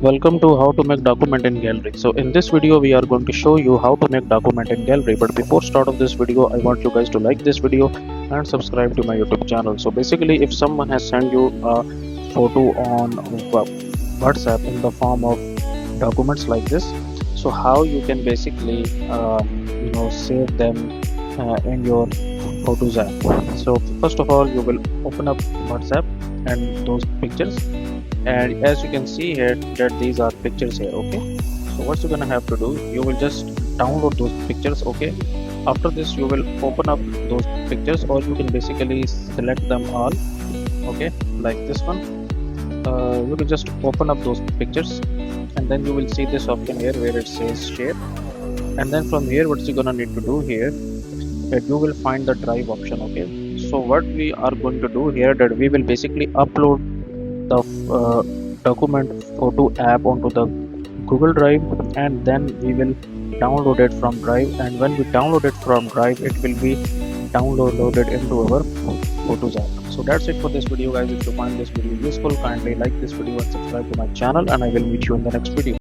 Welcome to how to make document in gallery. So in this video we are going to show you how to make document in gallery, but before start of this video I want you guys to like this video and subscribe to my YouTube channel. So basically, if someone has sent you a photo on WhatsApp in the form of documents like this, so how you can basically save them in your photos app. So first of all, you will open up WhatsApp and those pictures, and as you can see here that these are pictures here. Okay, so what you're gonna have to do, you will just download those pictures. Okay, after this you will open up those pictures, or you can basically select them all. Okay, like this one. You can just open up those pictures, and then you will see this option here where it says share. And then from here, what you're gonna need to do here, that you will find the drive option. Okay, so what we are going to do here, that we will basically upload the document photo app onto the Google Drive, and then we will download it from Drive. And when we download it from Drive, it will be downloaded into our Photos app. So that's it for this video, guys. If you find this video useful, kindly like this video and subscribe to my channel, and I will meet you in the next video.